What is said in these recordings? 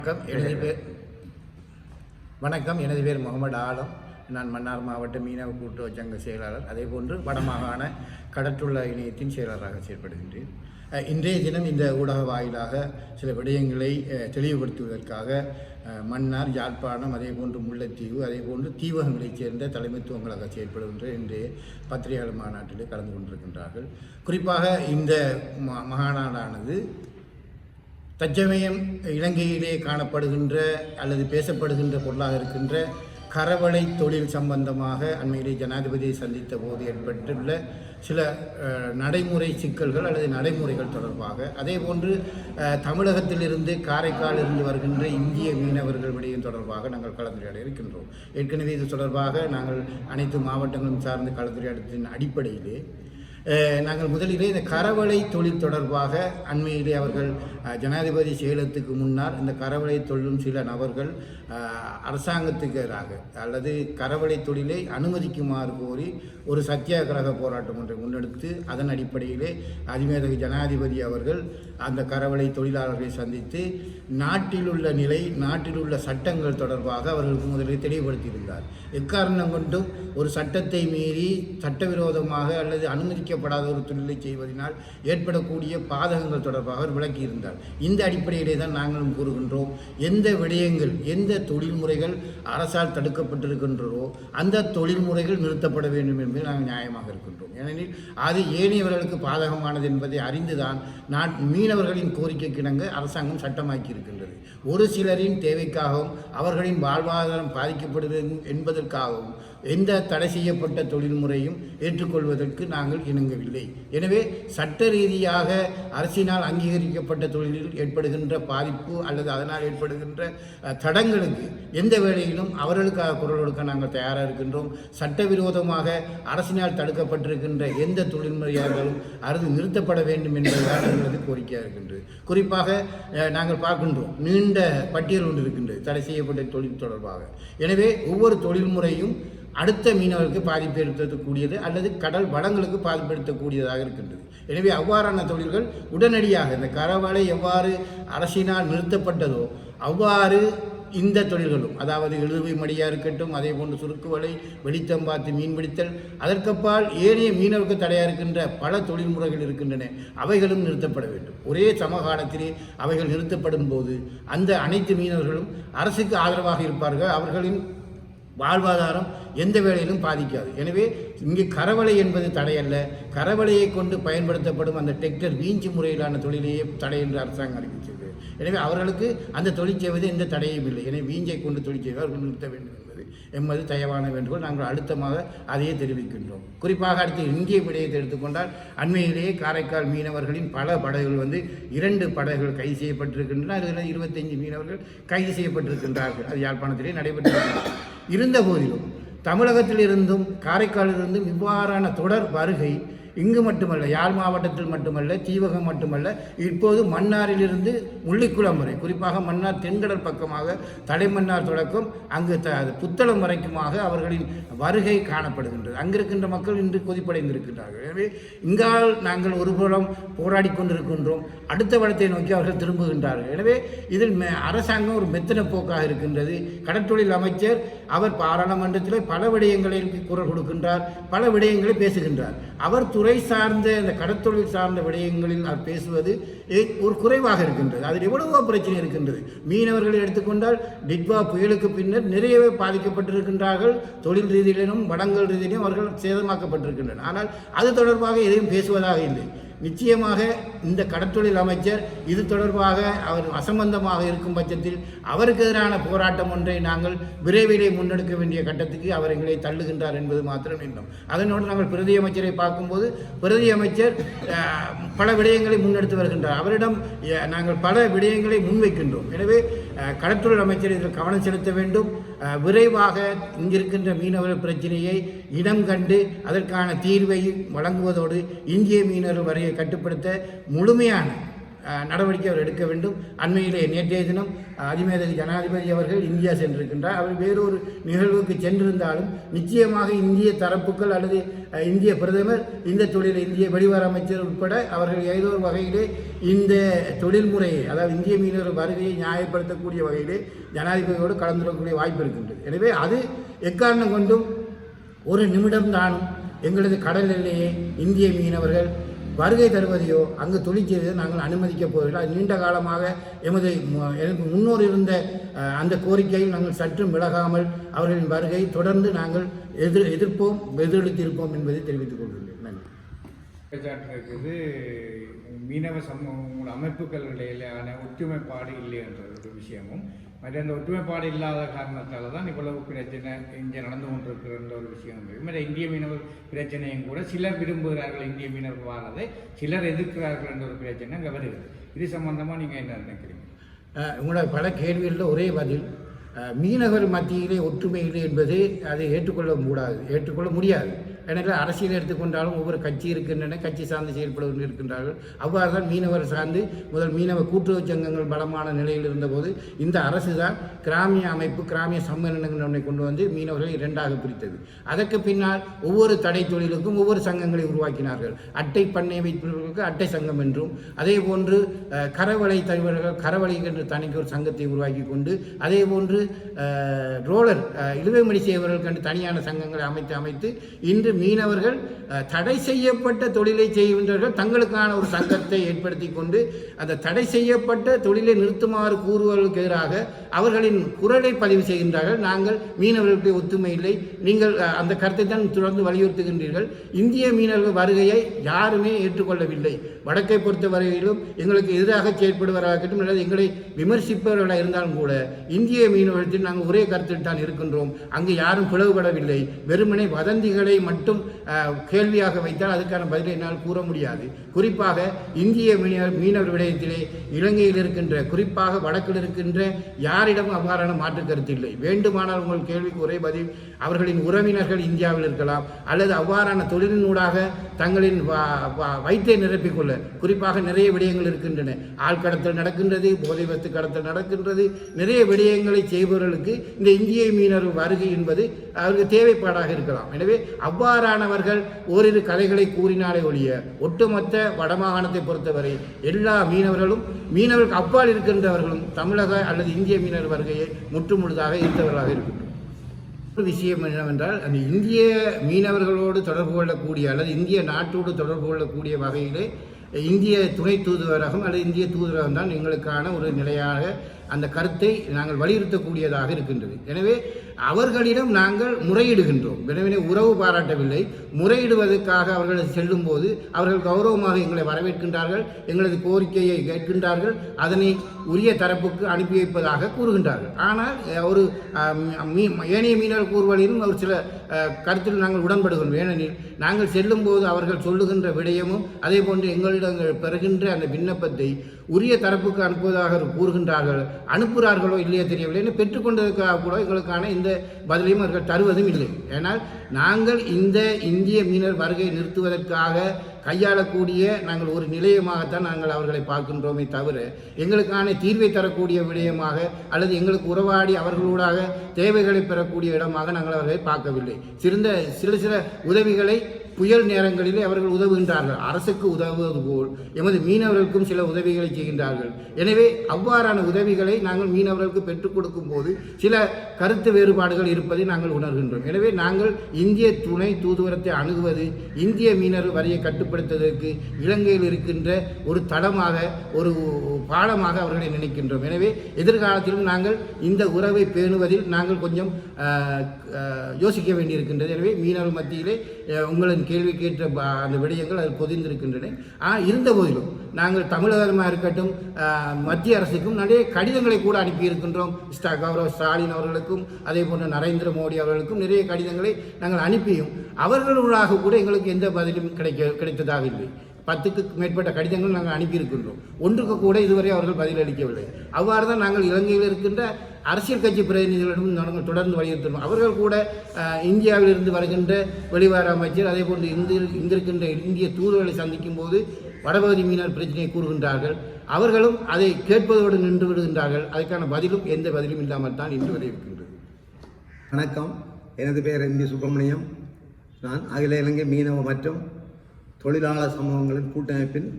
வணக்கம். எனது பேர் முகமது ஆலம். நான் மன்னார் மாவட்ட மீனவ கூட்டுறவு சங்க செயலாளர், அதேபோன்று வடமாகாண கடற்றுள்ள இணையத்தின் செயலாளராக செயல்படுகின்றேன். இன்றைய தினம் இந்த ஊடக வாயிலாக சில விடயங்களை தெளிவுபடுத்துவதற்காக மன்னார், யாழ்ப்பாணம், அதேபோன்று முல்லைத்தீவு, அதேபோன்று தீவகங்களைச் சேர்ந்த தலைமைத்துவங்களாக செயல்படுகின்ற இன்றைய பத்திரிகையாளர் மாநாட்டிலே கலந்து கொண்டிருக்கின்றார்கள். குறிப்பாக இந்த மகாநாடானது தற்சமயம் இலங்கையிலே காணப்படுகின்ற அல்லது பேசப்படுகின்ற பொருளாக இருக்கின்ற கரவளை தொழில் சம்பந்தமாக அண்மையிலே ஜனாதிபதியை சந்தித்த போது ஏற்பட்டுள்ள சில நடைமுறை சிக்கல்கள் அல்லது நடைமுறைகள் தொடர்பாக, அதேபோன்று தமிழகத்திலிருந்து காரைக்காலிலிருந்து வருகின்ற இந்திய மீனவர்கள் விடயம் தொடர்பாக நாங்கள் கலந்துரையாட இருக்கின்றோம். ஏற்கனவே இது தொடர்பாக நாங்கள் அனைத்து மாவட்டங்களும் சார்ந்து கலந்துரையாடத்தின் அடிப்படையிலே நாங்கள் முதலிலே இந்த கரவளை தொழில் தொடர்பாக அண்மையிலே அவர்கள் ஜனாதிபதி செயலத்துக்கு முன்னால் இந்த கரவளை தொழிலும் சில நபர்கள் அரசாங்கத்துக்கு எதிராக அல்லது கரவளை தொழிலை அனுமதிக்குமாறு கோரி ஒரு சத்தியாகிரக போராட்டம் ஒன்றை முன்னெடுத்து அதன் அடிப்படையிலே அதிமேதகு ஜனாதிபதி அவர்கள் அந்த கரவளை தொழிலாளர்களை சந்தித்து நாட்டில் உள்ள நிலை, நாட்டில் உள்ள சட்டங்கள் தொடர்பாக அவர்களுக்கு முதலில் தெளிவுபடுத்தியிருந்தார். எக்காரணம் கொண்டும் ஒரு சட்டத்தை மீறி சட்டவிரோதமாக அல்லது அனுமதிக்கப்படாத ஒரு தொழிலை செய்வதனால் ஏற்படக்கூடிய பாதகங்கள் தொடர்பாக அவர் விளக்கியிருந்தார். இந்த அடிப்படையிலே தான் நாங்களும் கூறுகின்றோம், எந்த விடயங்கள், எந்த தொழில்முறைகள் அரசால் தடுக்கப்பட்டிருக்கின்றதோ அந்த தொழில்முறைகள் நிறுத்தப்பட வேண்டும் என்பது நாங்கள் நியாயமாக இருக்கின்றோம். ஏனெனில் அது ஏனையவர்களுக்கு பாதகமானது என்பதை அறிந்துதான் மீனவர்களின் கோரிக்கைக்கு இணங்க அரசாங்கம் சட்டமாக்கி இருக்கின்றது. ஒரு சிலரின் தேவைக்காகவும் அவர்களின் வாழ்வாதாரம் பாதிக்கப்படுகிறது என்பதற்காகவும் எந்த தடை செய்யப்பட்ட தொழில்முறையும் ஏற்றுக்கொள்வதற்கு நாங்கள் இணங்கவில்லை. எனவே சட்ட ரீதியாக அரசினால் அங்கீகரிக்கப்பட்ட தொழிலில் ஏற்படுகின்ற பாதிப்பு அல்லது அதனால் ஏற்படுகின்ற தடங்களுக்கு எந்த வேளையிலும் அவர்களுக்காக குரல் கொடுக்க நாங்கள் தயாராக இருக்கின்றோம். சட்டவிரோதமாக அரசினால் தடுக்கப்பட்டிருக்கின்ற எந்த தொழில்முறையாளர்களும் அது நிறுத்தப்பட வேண்டும் என்பதுதான் எங்களது கோரிக்கையாக இருக்கின்றது. குறிப்பாக நாங்கள் பார்க்கின்றோம், நீண்ட பட்டியல் ஒன்று இருக்கின்றது தடை செய்யப்பட்ட தொழில் தொடர்பாக. எனவே ஒவ்வொரு தொழில்முறையும் அடுத்த மீனவர்களுக்கு பாதிப்பு ஏற்படுத்தக்கூடியது அல்லது கடல் வளங்களுக்கு பாதிப்பு ஏற்படுத்தக்கூடியதாக இருக்கின்றது. எனவே அவ்வாறான தொழில்கள் உடனடியாக இந்த கரவளை எவ்வாறு அரசினால் நிறுத்தப்பட்டதோ அவ்வாறு இந்த தொழில்களும், அதாவது இழுவை மடியாக இருக்கட்டும், அதே போன்று சுருக்கு வலை, வெளித்தம்பாத்து மீன்பிடித்தல், அதற்கப்பால் ஏனைய மீனவருக்கு தடையாக இருக்கின்ற பல தொழில்முறைகள் இருக்கின்றன, அவைகளும் நிறுத்தப்பட வேண்டும். ஒரே சமகாலத்திலே அவைகள் நிறுத்தப்படும் போது அந்த அனைத்து மீனவர்களும் அரசுக்கு ஆதரவாக இருப்பார்கள். அவர்களின் வாழ்வாதாரம் எந்த வேளையிலும் பாதிக்காது. எனவே இங்கே கரவளை என்பது தடையல்ல, கரவளையை கொண்டு பயன்படுத்தப்படும் அந்த டெக்டர் வீஞ்சு முறையிலான தொழிலையே தடை என்று அரசாங்கம் அறிவித்தது. எனவே அவர்களுக்கு அந்த தொழில் செய்வது எந்த தடையும் இல்லை. எனவே வீஞ்சை கொண்டு தொழில் செய்வது அவர்கள் நிறுத்த வேண்டும் என்பது எம்மது தயவான வேண்டுகோள். நாங்கள் அழுத்தமாக அதையே தெரிவிக்கின்றோம். குறிப்பாக அடுத்து இந்திய விடயத்தை எடுத்துக்கொண்டால் அண்மையிலேயே காரைக்கால் மீனவர்களின் பல படகுகள் 2 படகுகள் கைது செய்யப்பட்டிருக்கின்றன. அதில் 25 மீனவர்கள் கைது செய்யப்பட்டிருக்கின்றார்கள். அது யாழ்ப்பாணத்திலே நடைபெற்றிருக்கிறது. இருந்த போதிலும் தமிழகத்திலிருந்தும் காரைக்காலிலிருந்தும் இவ்வாறான தொடர் வருகை இங்கு மட்டுமல்ல, யாழ் மாவட்டத்தில் மட்டுமல்ல, தீவகம் மட்டுமல்ல, இப்போது மன்னாரிலிருந்து முள்ளிக்குளம் வரை, குறிப்பாக மன்னார் தென்கடல் பக்கமாக தலைமன்னார் தொடக்கம் அங்கு புத்தளம் வரைக்குமாக அவர்களின் வருகை காணப்படுகின்றது. அங்கிருக்கின்ற மக்கள் இன்று கொதிப்படைந்திருக்கின்றார்கள். எனவே இங்கால் நாங்கள் ஒருபுறம் போராடி கொண்டிருக்கின்றோம், அடுத்த வளத்தை நோக்கி அவர்கள் திரும்புகின்றார்கள். எனவே இதில் அரசாங்கம் ஒரு மெத்தன போக்காக இருக்கின்றது. கடற்றொழில் அமைச்சர் அவர் பாராளுமன்றத்தில் பல விடயங்களில் குரல் கொடுக்கின்றார், பல விடயங்களை பேசுகின்றார். அவர் துறை சார்ந்த இந்த கடற்தொழில் சார்ந்த விடயங்களில் அவர் பேசுவது ஒரு குறைவாக இருக்கின்றது. அதில் எவ்வளவோ பிரச்சனை இருக்கின்றது. மீனவர்களை எடுத்துக்கொண்டால் டிட்வா புயலுக்கு பின்னர் நிறையவே பாதிக்கப்பட்டிருக்கின்றார்கள். தொழில் ரீதியிலும் வளங்கள் ரீதியிலும் அவர்கள் சேதமாக்கப்பட்டிருக்கின்றனர். ஆனால் அது தொடர்பாக எதையும் பேசுவதாக இல்லை. நிச்சயமாக இந்த கடற்தொழில் அமைச்சர் இது தொடர்பாக அவர் அசம்பந்தமாக இருக்கும் பட்சத்தில் அவருக்கு எதிரான போராட்டம் ஒன்றை நாங்கள் விரைவிலே முன்னெடுக்க வேண்டிய கட்டத்துக்கு அவர் எங்களை தள்ளுகின்றார் என்பது மாத்திரம் எண்ணம். அதனோடு நாங்கள் பிரதி அமைச்சரை பார்க்கும்போது பிரதி அமைச்சர் பல விடயங்களை முன்னெடுத்து வருகின்றார். அவரிடம் நாங்கள் பல விடயங்களை முன்வைக்கின்றோம். எனவே கடற்தொழில் அமைச்சர் இதில் கவனம் செலுத்த வேண்டும். விரைவாக இங்கிருக்கின்ற மீனவர் பிரச்சனையை இடம் கண்டு அதற்கான தீர்வை வழங்குவதோடு இந்திய மீனவர் வரையை கட்டுப்படுத்த முழுமையான நடவடிக்கை அவர் எடுக்க வேண்டும். அண்மையிலே நேற்றைய தினம் அதிமேதகு ஜனாதிபதி அவர்கள் இந்தியா சென்றிருக்கின்றார். அவர் வேறொரு நிகழ்வுக்கு சென்றிருந்தாலும் நிச்சயமாக இந்திய தரப்புகள் அல்லது இந்திய பிரதமர் இந்த தொழில் இந்திய வெளிவார அமைச்சர் உட்பட அவர்கள் ஏதோ ஒரு வகையிலே இந்த தொழில்முறையை அதாவது இந்திய மீனவர் வருகையை நியாயப்படுத்தக்கூடிய வகையிலே ஜனாதிபதியோடு கலந்துரைக்கூடிய வாய்ப்பு இருக்கின்றது. எனவே அது எக்காரணம் கொண்டும் ஒரு நிமிடம் தானும் எங்களது கடல் எல்லையே இந்திய மீனவர்கள் வருகை தருவதையோ அங்கு தொழில் செய்வதை நாங்கள் அனுமதிக்கப் போவதில்லை. அது நீண்ட காலமாக எனக்கு முன்னோர் இருந்த அந்த கோரிக்கையில் நாங்கள் சற்றும் விலகாமல் அவர்களின் வருகை தொடர்ந்து நாங்கள் எதிர்த்திருப்போம் என்பதை தெரிவித்துக் கொள்கிறேன். நன்றி. இருக்குது மீனவ அமைப்புகள் இடையிலான ஒற்றுமைப்பாடு இல்லை என்ற ஒரு விஷயமும் மற்ற அந்த ஒற்றுமைப்பாடு இல்லாத காரணத்தால் தான் இவ்வளவு பிரச்சனை இங்கே நடந்து கொண்டிருக்கிற ஒரு விஷயம் மற்ற இந்திய மீனவர் பிரச்சனையும் கூட சிலர் விரும்புகிறார்கள் இந்திய மீனவர் வாரதை சிலர் எதிர்க்கிறார்கள் என்ற ஒரு பிரச்சனை அங்கே வருகிறது. இது சம்பந்தமாக நீங்கள் என்ன நினைக்கிறீங்க? உங்களோட பல கேள்விகளில் ஒரே பதில், மீனவர் மத்தியிலே ஒற்றுமை இல்லை என்பது அதை ஏற்றுக்கொள்ள முடியாது. எனவே அரசியல் எடுத்துக்கொண்டாலும் ஒவ்வொரு கட்சி இருக்கின்றன, கட்சி சார்ந்து செயல்படுவர்கள் இருக்கின்றார்கள். அவ்வாறு தான் மீனவர் சார்ந்து முதல் மீனவ கூட்டுறவு சங்கங்கள் பலமான நிலையில் இருந்தபோது இந்த அரசு தான் கிராமிய அமைப்பு கிராமிய சம்மேளனங்கள் ஒன்றை கொண்டு வந்து மீனவர்களை இரண்டாக பிரித்தது. அதற்கு பின்னால் ஒவ்வொரு தடை தொழிலுக்கும் ஒவ்வொரு சங்கங்களை உருவாக்கினார்கள். அட்டை பண்ணை வைப்பவர்களுக்கு அட்டை சங்கம் என்றும், அதே போன்று கரவலை தருவர்கள் கரவலை என்று தனிக்கு ஒரு சங்கத்தை உருவாக்கி கொண்டு, அதே போன்று ரோலர் இழுவைமடி செய்வர்கள் கண்டு தனியான சங்கங்களை அமைத்து இன்று மீனவர்கள் தடை செய்யப்பட்ட தொழிலை செய்கின்றவர்கள் தங்களுக்கான ஒரு சங்கத்தை ஏற்படுத்தி கொண்டு அந்த தடை செய்யப்பட்ட தொழிலை நிறுத்துமாறு கூறுவதற்கு எதிராக அவர்களின் குரலை பதிவு செய்கின்றார்கள். நாங்கள் மீனவர்களுடைய ஒத்துமை இல்லை, நீங்கள் அந்த கருத்தை தான் தொடர்ந்து வலியுறுத்துகின்றீர்கள். இந்திய மீனவர்கள் வருகையை யாருமே ஏற்றுக்கொள்ளவில்லை. வடக்கை பொறுத்த வரையிலும் எங்களுக்கு எதிராக செயற்படுவராகட்டும் அல்லது எங்களை விமர்சிப்பவர்களாக இருந்தாலும் கூட இந்திய மீனவர்கள் நாங்கள் ஒரே கருத்தில் தான் இருக்கின்றோம். அங்கு யாரும் பிளவுபடவில்லை. வெறுமனை வதந்திகளை மட்டும் கேள்வியாக வைத்தால் அதுக்கான பதிலை என்னால் கூற முடியாது. குறிப்பாக இந்திய மீனவர் விடயத்திலே இலங்கையில் இருக்கின்ற குறிப்பாக வடக்கில் இருக்கின்ற யாரிடமும் அவ்வாறான மாற்று கருத்து இல்லை. வேண்டுமானால் உங்கள் கேள்விக்கு ஒரே பதில், அவர்களின் உறவினர்கள் இந்தியாவில் இருக்கலாம் அல்லது அவ்வாறான தொழிலினூடாக தங்களின் வயிற்றை நிரப்பிக்கொள்ள குறிப்பாக நிறைய விடயங்கள் இருக்கின்றன. ஆழ்கடத்தல் நடக்கின்றது, போதை வஸ்து கடத்தல் நடக்கின்றது. நிறைய விடயங்களை செய்பவர்களுக்கு இந்த இந்திய மீனவர் வருகை என்பது அவருக்கு தேவைப்பாடாக இருக்கலாம். எனவே அவ்வாறானவர்கள் ஓரிரு கதைகளை கூறினாலே ஒழிய ஒட்டுமொத்த வடமாகாணத்தை பொறுத்தவரை எல்லா மீனவர்களுக்கு அப்பால் இருக்கின்றவர்களும் தமிழக அல்லது இந்திய மீனவர் வருகையை முற்றுமுழுதாக ஈர்த்தவர்களாக இருக்கின்றனர். ஒரு விஷயம் என்னவென்றால் அந்த இந்திய மீனவர்களோடு தொடர்பு கொள்ளக்கூடிய அல்லது இந்திய நாட்டோடு தொடர்பு கொள்ளக்கூடிய வகையிலே இந்திய துணை தூதுவரகம் அல்லது இந்திய தூதரகம் தான் எங்களுக்கான ஒரு நிலையாக அந்த கருத்தை நாங்கள் வலியுறுத்தக்கூடியதாக இருக்கின்றது. எனவே அவர்களிடம் நாங்கள் முறையிடுகின்றோம். எனவே உறவு பாராட்டவில்லை, முறையிடுவதற்காக அவர்கள் செல்லும் போது அவர்கள் கௌரவமாக எங்களை வரவேற்கின்றார்கள், எங்களது கோரிக்கையை கேட்கின்றார்கள், அதனை உரிய தரப்புக்கு அனுப்பி வைப்பதாக கூறுகின்றார்கள். ஆனால் ஒரு ஏனைய மீனவர் கூறுவதிலும் ஒரு சில கருத்தில் நாங்கள் உடன்படுகிறோம். ஏனெனில் நாங்கள் செல்லும் போது அவர்கள் சொல்லுகின்ற விடயமும் அதே போன்று எங்களிடம் பெறுகின்ற அந்த விண்ணப்பத்தை உரிய தரப்புக்கு அனுப்புவதாக கூறுகின்றார்கள். அனுப்புகிறார்களோ இல்லையோ தெரியவில்லை. பெற்றுக்கொண்டதற்காக கூட எங்களுக்கான இந்த பதிலையும் அவர்கள் தருவதும் இல்லை. ஏனால் நாங்கள் இந்த இந்திய மீனவர் வருகை நிறுத்துவதற்காக கையாளக்கூடிய நாங்கள் ஒரு நிலையமாகத்தான் நாங்கள் அவர்களை பார்க்கின்றோமே தவிர எங்களுக்கான தீர்வை தரக்கூடிய விடயமாக அல்லது எங்களுக்கு உறவாடி அவர்களூடாக தேவைகளை பெறக்கூடிய இடமாக நாங்கள் அவர்களை பார்க்கவில்லை. சில உதவிகளை புயல் நேரங்களிலே அவர்கள் உதவுகின்றார்கள். அரசுக்கு உதவுவது போல் எமது மீனவர்களுக்கும் சில உதவிகளை செய்கின்றார்கள். எனவே அவ்வாறான உதவிகளை நாங்கள் மீனவர்களுக்கு பெற்றுக் கொடுக்கும் போது சில கருத்து வேறுபாடுகள் இருப்பதை நாங்கள் உணர்கின்றோம். எனவே நாங்கள் இந்திய துணை தூதுவரத்தை அணுகுவது இந்திய மீனவர் வரியை கட்டுப்படுத்துவதற்கு இலங்கையில் இருக்கின்ற ஒரு தளமாக ஒரு பாலமாக அவர்களை நினைக்கின்றோம். எனவே எதிர்காலத்திலும் நாங்கள் இந்த உறவை பேணுவதில் நாங்கள் கொஞ்சம் யோசிக்க வேண்டியிருக்கின்றது. எனவே மீனவர் மத்தியிலே உங்களின் கேள்வி கேட்ட அந்த விடயங்கள் அது பொதிந்திருக்கின்றன. இருந்த போதிலும் நாங்கள் தமிழகமாக இருக்கட்டும் மத்திய அரசுக்கும் நிறைய கடிதங்களை கூட அனுப்பியிருக்கின்றோம். கௌரவ ஸ்டாலின் அவர்களுக்கும் அதே போன்ற நரேந்திர மோடி அவர்களுக்கும் நிறைய கடிதங்களை நாங்கள் அனுப்பியும் அவர்களாக கூட எங்களுக்கு எந்த பதிலும் கிடைத்ததாக இல்லை. 10க்கு மேற்பட்ட கடிதங்கள் நாங்கள் அனுப்பியிருக்கின்றோம். ஒன்றுக்கு கூட இதுவரை அவர்கள் பதிலளிக்கவில்லை. அவ்வாறு தான் நாங்கள் இலங்கையில் இருக்கின்ற அரசியல் கட்சி பிரதிநிதிகளிடம் நாங்கள் தொடர்ந்து வலியுறுத்தினோம். அவர்கள் கூட இந்தியாவிலிருந்து வருகின்ற வெளிவார அமைச்சர் அதே போன்று இங்கிருக்கின்ற இந்திய தூதர்களை சந்திக்கும் போது வடபகுதி மீனவர் பிரச்சனையை கூறுகின்றார்கள். அவர்களும் அதை கேட்பதோடு நின்று விடுகின்றார்கள். அதுக்கான பதிலும் எந்த பதிலும் இல்லாமல் தான் இன்று வரை இருக்கின்றது. வணக்கம், எனது பெயர் எம். டி. சுப்பிரமணியம். நான் அகில இலங்கை மீனவ மற்றும் தொழிலாளர் சமூகங்களின் கூட்டமைப்பின்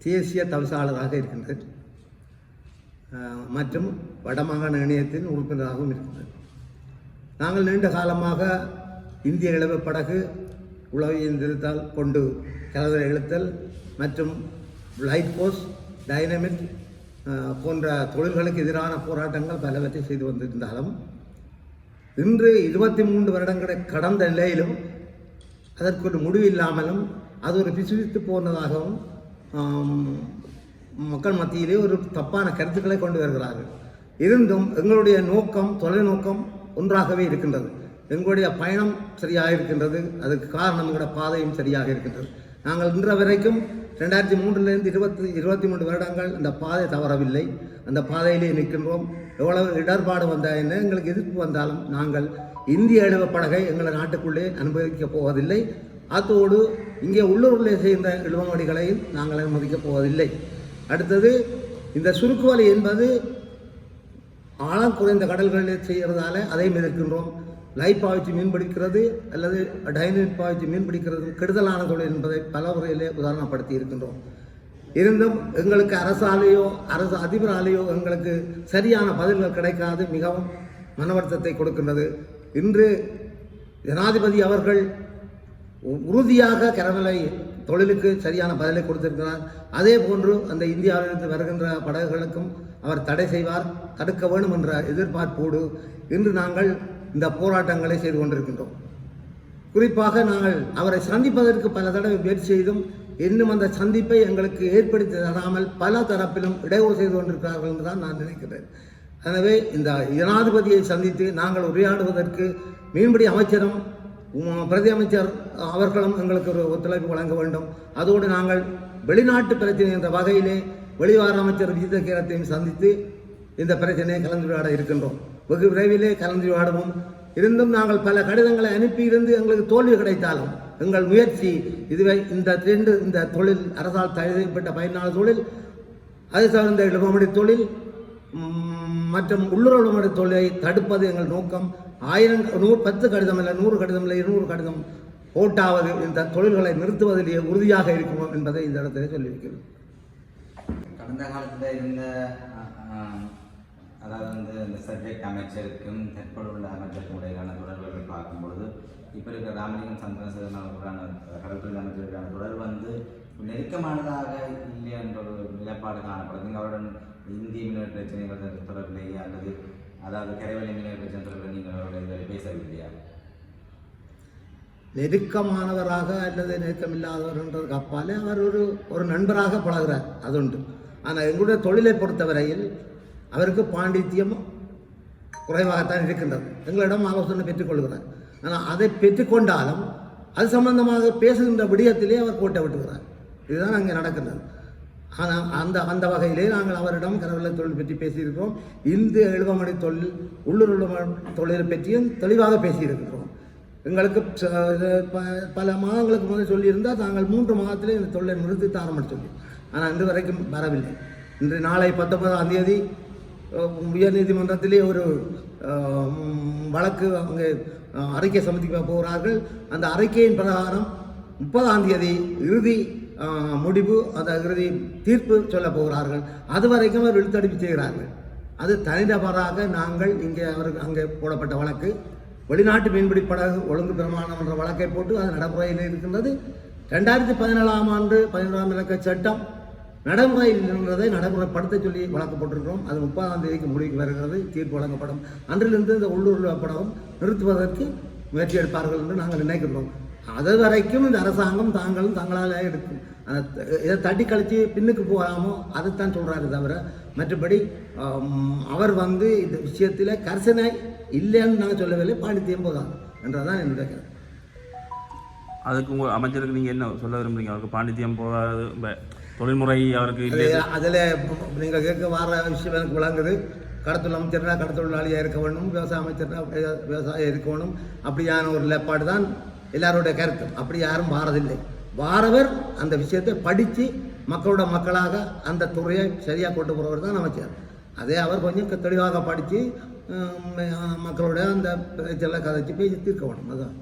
தேசிய தவிசாளராக இருக்கின்றேன் மற்றும் வடமாகாண இணையத்தின் உறுப்பினராகவும் இருக்கின்றேன். நாங்கள் நீண்ட காலமாக இந்திய இளவு படகு உளவு இயந்திரத்தால் கொண்டு கலவரை இழுத்தல் மற்றும் லைட் போஸ்ட் டைனமிட் போன்ற தொழில்களுக்கு எதிரான போராட்டங்கள் பலவற்றை செய்து வந்திருந்தாலும் இன்று 23 வருடங்களை கடந்த நிலையிலும் அதற்கு ஒரு முடிவு இல்லாமலும் அது ஒரு பிசுபித்து போனதாகவும் மக்கள் மத்தியிலே ஒரு தப்பான கருத்துக்களை கொண்டு வருகிறார்கள். இருந்தும் எங்களுடைய நோக்கம் தொலைநோக்கம் ஒன்றாகவே இருக்கின்றது. எங்களுடைய பயணம் சரியாக இருக்கின்றது. அதுக்கு காரணம் எங்களுடைய பாதையும் சரியாக இருக்கின்றது. நாங்கள் இன்ற வரைக்கும் 2003 23 வருடங்கள் அந்த பாதை தவறவில்லை. அந்த பாதையிலே நிற்கின்றோம். எவ்வளவு இடர்பாடு வந்தால் என்ன, எங்களுக்கு எதிர்ப்பு வந்தாலும் நாங்கள் இந்திய இழவு படகை எங்கள் நாட்டுக்குள்ளே அனுமதிக்கப் போவதில்லை. அதோடு இங்கே உள்ளூரிலே செய்த இழுவமடிகளையும் நாங்கள் அனுமதிக்கப் போவதில்லை. அடுத்தது, இந்த சுருக்குவலை என்பது ஆழம் குறைந்த கடல்களில் செய்கிறதால அதையும் எதிர்க்கின்றோம். லைட் பாய்ச்சி மீன் பிடிக்கிறது அல்லது டைனமிட் பாய்ச்சி மீன் பிடிக்கிறது கெடுதலான தொழில் என்பதை பல முறையிலே உதாரணப்படுத்தி இருக்கின்றோம். இருந்தும் எங்களுக்கு அரசு அதிபராலேயோ எங்களுக்கு சரியான பதில்கள் கிடைக்காது மிகவும் மனவருத்தத்தை கொடுக்கின்றது. இன்று ஜனாதிபதி அவர்கள் உறுதியாக கரவலை தொழிலுக்கு சரியான பதிலை கொடுத்திருக்கிறார். அதே போன்று அந்த இந்தியாவிலிருந்து வருகின்ற படகுகளுக்கும் அவர் தடை செய்வார், தடுக்க வேண்டும் என்ற எதிர்பார்ப்போடு இன்று நாங்கள் இந்த போராட்டங்களை செய்து கொண்டிருக்கின்றோம். குறிப்பாக நாங்கள் அவரை சந்திப்பதற்கு பல தடவை முயற்சி செய்தும் இன்னும் அந்த சந்திப்பை எங்களுக்கு ஏற்படுத்தி தராமல் பல தரப்பிலும் இடையூறு செய்து கொண்டிருக்கிறார்கள் என்று தான் நான் நினைக்கிறேன். எனவே இந்த ஜனாதிபதியை சந்தித்து நாங்கள் உரையாடுவதற்கு மீன்பிடி அமைச்சரும் பிரதி அமைச்சர் அவர்களும் எங்களுக்கு ஒரு ஒத்துழைப்பு வழங்க வேண்டும். அதோடு நாங்கள் வெளிநாட்டு பிரச்சனை என்ற வகையிலே வெளிவார அமைச்சர் விஜித கேரத்தையும் சந்தித்து இந்த பிரச்சனையை கலந்துரையாட இருக்கின்றோம். வெகு விரைவிலே கலந்துரையாடுவோம். இருந்தும் நாங்கள் பல கடிதங்களை அனுப்பியிருந்து எங்களுக்கு தோல்வி கிடைத்தாலும் எங்கள் முயற்சி இதுவே இந்த தொழில் அரசால் தடை செய்யப்பட்ட பயனாளர் தொழில், அது சார்ந்த இழுவமடி தொழில் மற்றும் உள்ளுறவு தொழிலை தடுப்பது எங்கள் நோக்கம். 10 கடிதம் இல்லை, 100 கடிதம் இல்லை, 200 கடிதம் போட்டாவது இந்த தொழில்களை நிறுத்துவதிலேயே உறுதியாக இருக்கும் என்பதை இந்த இடத்திலே சொல்லியிருக்கிறோம். கடந்த காலத்தில் இருந்த அதாவது இந்த சப்ஜெக்ட் அமைச்சருக்கும் தற்போதுள்ள அமைச்சருக்கும் இடையிலான தொடர்புகளை பார்க்கும்பொழுது இப்போ இருக்கிற ராமலிங்கம் சந்திரசேகரன் அவர்களுக்கான கடற்கொள் அமைச்சருக்கான தொடர்பு நெருக்கமானதாக இல்லை என்ற ஒரு நிலைப்பாடு காணப்படுது. அவருடன் இந்திய மீனவர் பிரச்சனைகள் தொடர்பிலேயே அல்லது அதாவது கரைவழி மீனவர் பிரச்சனை தொடர்பில் நீங்கள் அவருடைய பேசவில்லையா? நெருக்கமானவராக அல்லது நெருக்கமில்லாதவர்ன்றதுக்கு அப்பாலே அவர் ஒரு நண்பராக பழகிறார், அது உண்டு. ஆனால் எங்களுடைய தொழிலை பொறுத்தவரையில் அவருக்கு பாண்டித்யம் குறைவாகத்தான் இருக்கின்றது. எங்களிடம் ஆலோசனை பெற்றுக்கொள்கிறார். ஆனால் அதை பெற்றுக்கொண்டாலும் அது சம்பந்தமாக பேசுகின்ற விடயத்திலே அவர் கோட்டை விட்டுகிறார். இதுதான் அங்கே நடக்கின்றது. ஆனால் அந்த வகையிலே நாங்கள் அவரிடம் கரவலை தொழில் பற்றி பேசியிருக்கிறோம். இந்திய இழுவமடி தொழில் உள்ளூர் தொழிலை பற்றியும் தெளிவாக பேசியிருக்கிறோம். எங்களுக்கு பல மாதங்களுக்கு முதல் சொல்லியிருந்தால் நாங்கள் 3 மாதத்திலே இந்த தொழிலை நிறுத்தி ஆரம்பித்து சொல்லி, ஆனால் இன்று வரைக்கும் வரவில்லை. இன்று நாளை 19ஆம் தேதி உயர்நீதிமன்றத்திலே ஒரு வழக்கு அங்கே அறிக்கை சமர்ப்பிக்க போகிறார்கள். அந்த அறிக்கையின் பிரகாரம் 30ஆம் தேதி இறுதி முடிவு, அந்த இறுதி தீர்ப்பு சொல்ல போகிறார்கள். அது வரைக்கும் அவர் இழுத்தடிப்பு செய்கிறார்கள். அது தனிநபராக நாங்கள் அங்கே போடப்பட்ட வழக்கு வெளிநாட்டு மீன்பிடி படகு ஒழுங்கு பிரமாணம் என்ற வழக்கை போட்டு அது நடைமுறையில் இருக்கின்றது. 2017ஆம் ஆண்டு 11ஆம் இலக்க சட்டம் நடைமுறையில் இருந்ததை நடைமுறைப்படுத்த சொல்லி வழக்கு போட்டிருக்கிறோம். அது 30ஆம் தேதிக்கு முடிவுக்கு வருகிறது, தீர்ப்பு வழங்கப்படும். அன்றிலிருந்து இந்த உள்ளூர் படகம் நிறுத்துவதற்கு முயற்சி எடுப்பார்கள் என்று நாங்கள் நினைக்கிறோம். அது வரைக்கும் இந்த அரசாங்கம் தங்களால் எடுக்கும். இதை தட்டி கழித்து பின்னுக்கு போகாமோ அதைத்தான் சொல்கிறாரு தவிர மற்றபடி அவர் இந்த விஷயத்தில் கரிசனை இல்லைன்னு நாங்கள் சொல்லவில்லை. பாண்டித்தியம் போதான் என்றதான் என்னுடைய கருத்து. அதுக்கு உங்கள் அமைச்சருக்கு நீங்கள் என்ன சொல்ல விரும்புறீங்க? அவருக்கு பாண்டித்தியம் போகாது தொழில்முறை அவருக்கு இல்லை. அதில் நீங்கள் கேட்க வர விஷயம் எனக்கு விளங்குது. கடத்தொழில் அமைச்சர்னா கடத்தொழிலாளியாக இருக்க வேணும், விவசாய அமைச்சர்னா விவசாயம் இருக்க வேணும். அப்படியான ஒரு நிலைப்பாடு தான் எல்லாருடைய கருத்து. அப்படி யாரும் வாரதில்லை. வாரவர் அந்த விஷயத்தை படித்து மக்களோட மக்களாக அந்த துறையை சரியாக கொண்டு போகிறவர் தான் அமைச்சர். அதே அவர் கொஞ்சம் தெளிவாக படித்து மக்களோட அந்த பிரச்சனை கதைச்சு பேசி தீர்க்க வேணும். அதுதான்